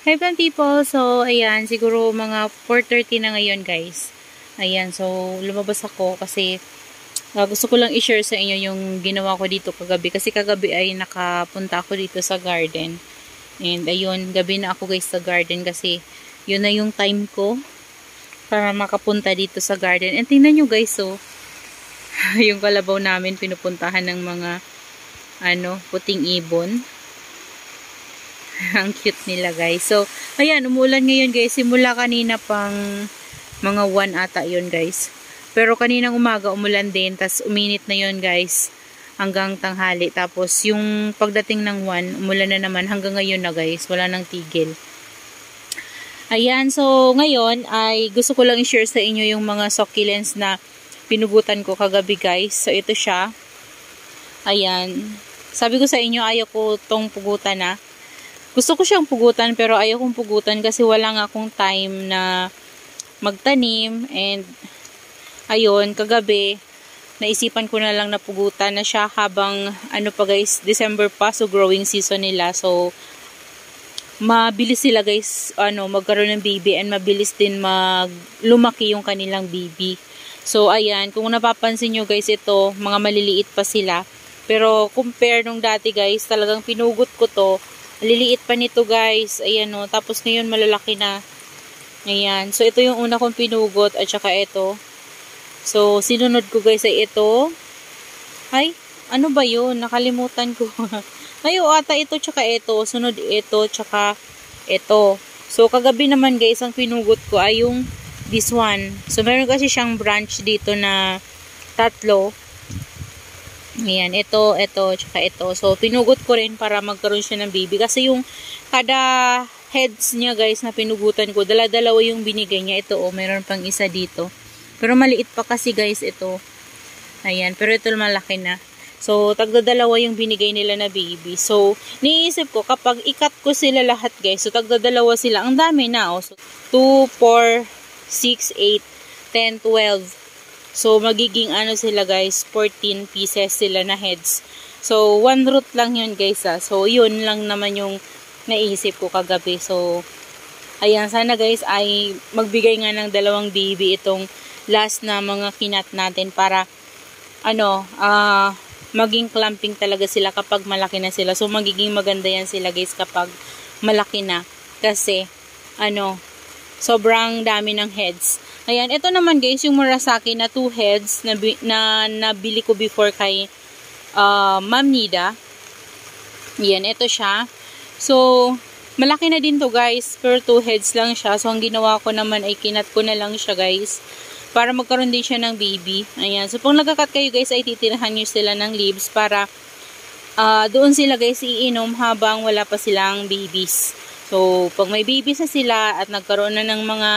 Hi plant people! So, ayan, siguro mga 4:30 na ngayon guys. Ayan, so lumabas ako kasi gusto ko lang i-share sa inyo yung ginawa ko dito kagabi. Kasi kagabi ay nakapunta ako dito sa garden. And ayun, gabi na ako guys sa garden kasi yun na yung time ko para makapunta dito sa garden. And tingnan nyo guys, so yung kalabaw namin pinupuntahan ng mga puting ibon. Ang cute nila guys. So, ayan, umulan ngayon guys. Simula kanina pang mga 1 ata yun guys. Pero kaninang umaga umulan din. Tas uminit na yun guys. Hanggang tanghali. Tapos yung pagdating ng 1, umulan na naman hanggang ngayon na guys. Wala nang tigil. Ayan, so ngayon ay gusto ko lang i-share sa inyo yung mga succulents na pinugutan ko kagabi guys. So ito siya. Ayan. Sabi ko sa inyo, ayaw ko tong pugutan na. Gusto ko siyang pugutan pero ayaw kong pugutan kasi wala nga akong time na magtanim. And ayun, kagabi naisipan ko na lang na pugutan na siya habang pa guys, December pa, so growing season nila. So mabilis sila guys magkaroon ng baby and mabilis din lumaki yung kanilang baby. So ayan, kung napapansin nyo guys, ito mga maliliit pa sila. Pero compare nung dati guys, talagang pinugot ko to. Liliit pa nito guys. Ayan o. Tapos ngayon malalaki na. Ayan. So ito yung una kong pinugot at saka ito. So sinunod ko guys ay ito. Ay, ano ba yun? Nakalimutan ko. Ay, ata ito tsaka ito. Sunod ito tsaka ito. So kagabi naman guys, ang pinugot ko ay yung this one. So meron kasi siyang branch dito na 3. Ayan, ito, tsaka ito. So, pinugot ko rin para magkaroon siya ng baby. Kasi yung kada heads niya guys na pinugutan ko, dala-dalawa yung binigay niya. Ito, meron pang isa dito. Pero maliit pa kasi guys ito. Ayan, pero ito malaki na. So, tagdadalawa yung binigay nila na baby. So, niisip ko, kapag ikat ko sila lahat guys, so tagdadalawa sila. Ang dami na, oh. So, 2, 4, 6, 8, 10, 12. So, magiging sila guys, 14 pieces sila na heads. So, 1 root lang yun guys So, yun lang naman yung naisip ko kagabi. So, ayan, sana guys ay magbigay nga ng 2 baby itong last na mga kinat natin para maging clamping talaga sila kapag malaki na sila. So, magiging maganda yan sila guys kapag malaki na. Kasi, sobrang dami ng heads. Ayan, ito naman guys, yung Murasaki na 2 heads na nabili ko before kay Ma'am Nida. Ayan, ito siya. So, malaki na din to guys, pero 2 heads lang siya. So, ang ginawa ko naman ay kinat ko na lang siya guys, para magkaroon din siya ng baby. Ayan, so pag nagkakat kayo guys, ay titirahan nyo sila ng leaves para doon sila guys iinom habang wala pa silang babies. So, pag may babies na sila at nagkaroon na ng mga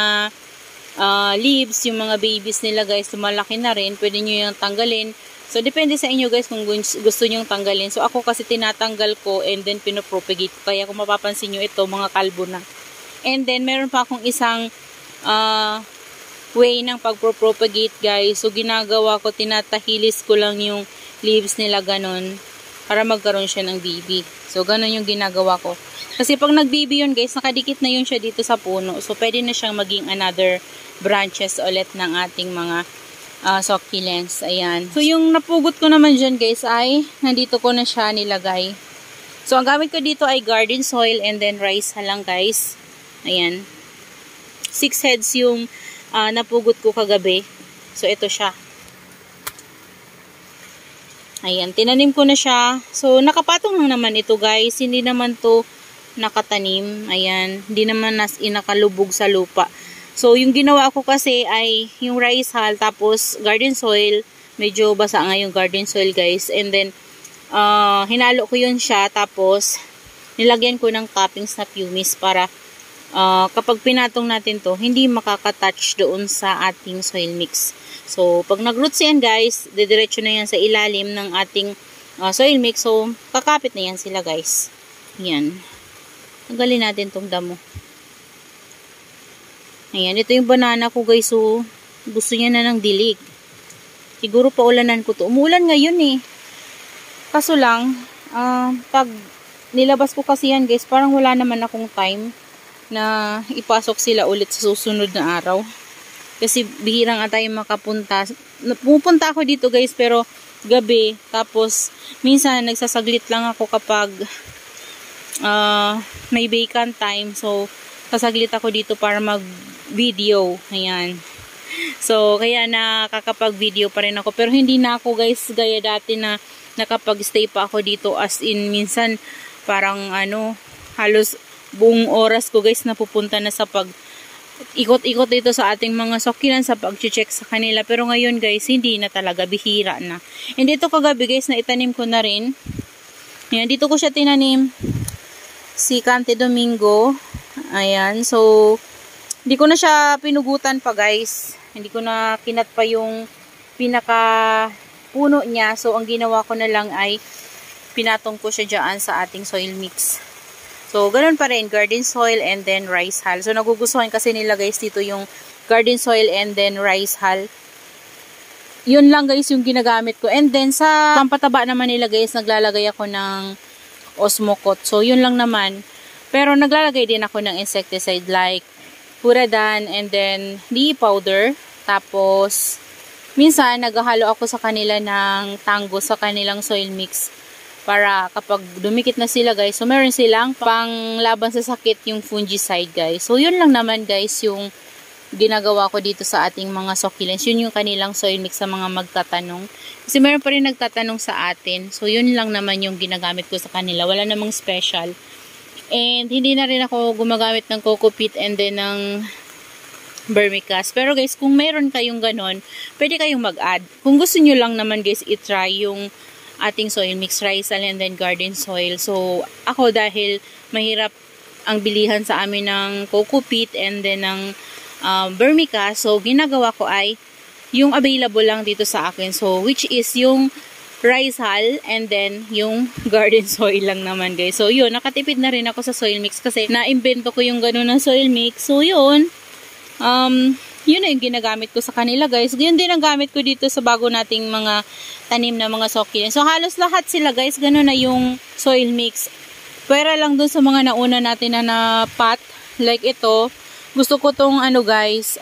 leaves, yung mga babies nila guys, malaki na rin, pwede nyo yung tanggalin. So, depende sa inyo guys kung gusto nyo tanggalin. So, ako kasi tinatanggal ko and then pinopropagate. Kaya kung mapapansin nyo ito, mga kalbo na. And then, meron pa akong isang way ng pagpropagate guys. So, ginagawa ko, tinatahilis ko lang yung leaves nila ganon para magkaroon siya ng baby. So, ganon yung ginagawa ko. Kasi pag nag-baby yun guys, nakadikit na yun siya dito sa puno. So, pwede na siyang maging another branches ulit ng ating mga succulents. Ayan. So, yung napugot ko naman dyan guys ay nandito ko na siya nilagay. So, ang gamit ko dito ay garden soil and then rice lang guys. Ayan. 6 heads yung napugot ko kagabi. So, ito siya. Ayan. Tinanim ko na siya. So, nakapatong lang naman ito guys. Hindi naman to nakatanim. Ayan. Hindi naman nakalubog sa lupa. So, yung ginawa ko kasi ay yung rice hull, tapos garden soil. Medyo basa nga yung garden soil guys. And then, hinalo ko yun siya. Tapos, nilagyan ko ng toppings na pumice para kapag pinatong natin to, hindi makaka-touch doon sa ating soil mix. So, pag nag-roots yan guys, didiretso na yan sa ilalim ng ating soil mix. So, kakapit na yan sila guys. Yan. Tanggalin natin tong damo. Ayan, ito yung banana ko guys. So, gusto niya na ng dilig. Siguro paulanan ko to. Umulan ngayon eh. Kaso lang, pag nilabas ko kasi yan guys, parang wala naman akong time na ipasok sila ulit sa susunod na araw. Kasi bihirang tayo makapunta. Pupunta ako dito guys, pero gabi. Tapos minsan nagsasaglit lang ako kapag may vacant time. So sasaglit ako dito para mag-video. Ayan. So kaya nakakapag-video pa rin ako. Pero hindi na ako guys gaya dati na nakapag-stay pa ako dito. As in minsan parang halos buong oras ko guys napupunta na sa ikot-ikot dito sa ating mga succulent sa pag-check sa kanila. Pero ngayon guys, hindi na talaga, bihira na. And dito kagabi guys, na itanim ko na rin. Ayan, dito ko siya tinanim. Si Cante Domingo. Ayan, so hindi ko na siya pinugutan pa guys. Hindi ko na kinat pa yung pinaka puno niya. So ang ginawa ko na lang ay pinatong ko siya dyan sa ating soil mix. So, ganun pa rin, garden soil and then rice hull. So, nagugustuhan kasi nila guys dito yung garden soil and then rice hull. Yun lang guys yung ginagamit ko. And then, sa pampataba naman nila guys, naglalagay ako ng Osmocote. So, yun lang naman. Pero, naglalagay din ako ng insecticide like Puradan and then DE powder. Tapos, minsan, naghahalo ako sa kanila ng tango sa kanilang soil mix. Para kapag dumikit na sila guys, so meron silang panglaban sa sakit yung fungicide guys. So yun lang naman guys yung ginagawa ko dito sa ating mga succulents. Yun yung kanilang soil mix sa mga magtatanong. Kasi meron pa rin nagtatanong sa atin. So yun lang naman yung ginagamit ko sa kanila. Wala namang special. And hindi na rin ako gumagamit ng coco peat and then ng vermicast. Pero guys, kung meron kayong ganon, pwede kayong mag-add. Kung gusto nyo lang naman guys, i-try yung ating soil mix, rice and then garden soil. So, ako dahil mahirap ang bilihan sa amin ng coco peat and then ng vermicast, so ginagawa ko ay yung available lang dito sa akin. So, which is yung rice hull and then yung garden soil lang naman guys. So, yun, nakatipid na rin ako sa soil mix kasi na-invento ko yung ganun na soil mix. So, yun, yun na yung ginagamit ko sa kanila guys. Yun din ang gamit ko dito sa bago nating mga tanim na mga succulents. So halos lahat sila guys, ganun na yung soil mix. Pwera lang dun sa mga nauna natin na pot. Like ito, gusto ko tong guys,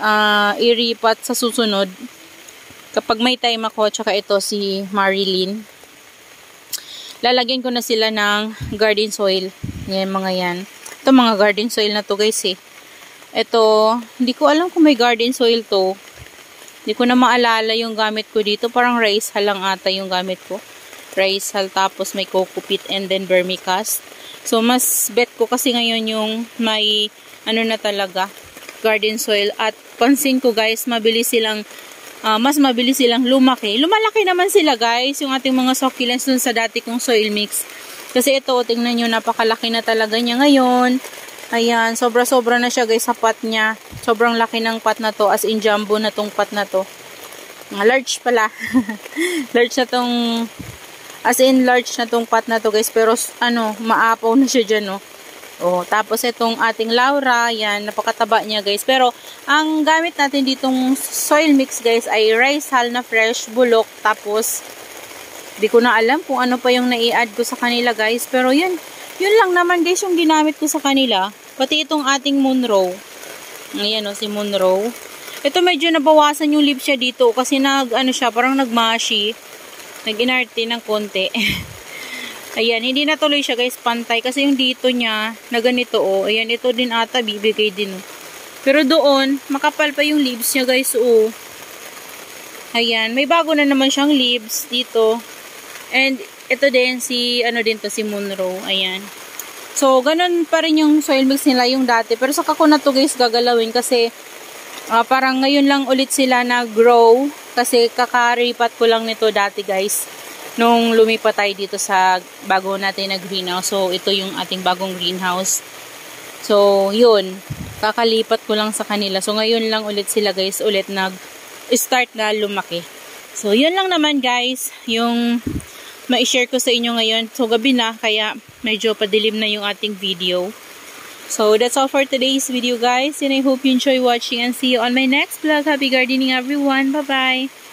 iripat sa susunod. Kapag may time ako, tsaka ito si Marilyn. Lalagyan ko na sila ng garden soil. Yan mga yan. Ito mga garden soil na to guys eh. Ito, hindi ko alam kung may garden soil to. Hindi ko na maalala yung gamit ko dito. Parang rice hull lang ata yung gamit ko. Rice hull, tapos may coco peat and then vermicast. So, mas bet ko kasi ngayon yung may, na talaga, garden soil. At pansin ko guys, mas mabilis silang lumaki. Lumalaki naman sila guys, yung ating mga succulents dun sa dati kong soil mix. Kasi ito, tingnan nyo, napakalaki na talaga niya ngayon. Ayan, sobra-sobra na siya guys sa pot niya. Sobrang laki ng pot na to, as in jumbo na tong pot na to. Large pala. Large na tong, as in large na tong pot na to guys. Pero maapaw na siya dyan, no. Oh, tapos itong ating Laura, yan, napakataba niya guys. Pero, ang gamit natin ditong soil mix guys ay rice hull na fresh, bulok. Tapos, di ko na alam kung ano pa yung nai-add ko sa kanila guys. Pero yun lang naman guys yung ginamit ko sa kanila. Pati itong ating Monroe. Ayan o, si Monroe. Ito medyo nabawasan yung leaves siya dito. Kasi siya, parang nagmashi. Nag-inarte ng konti. Ayan, hindi natuloy siya guys, pantay. Kasi yung dito niya, na ganito o. Ayan, ito din ata, bibigay din o. Pero doon, makapal pa yung leaves niya guys o. Ayan, may bago na naman siyang leaves dito. And ito din si Monroe. Ayan. So, ganun pa rin yung soil mix nila yung dati. Pero saka ko na to guys gagalawin kasi parang ngayon lang ulit sila na-grow. Kasi kakaripat ko lang nito dati guys. Nung lumipat tayo dito sa bago natin na greenhouse. So, ito yung ating bagong greenhouse. So, yun. Kakalipat ko lang sa kanila. So, ngayon lang ulit sila guys ulit nag-start na lumaki. So, yun lang naman guys. Yung ma-share ko sa inyo ngayon. So, gabi na, kaya medyo padilim na yung ating video. So, that's all for today's video, guys. And I hope you enjoy watching and see you on my next vlog. Happy gardening, everyone. Bye-bye!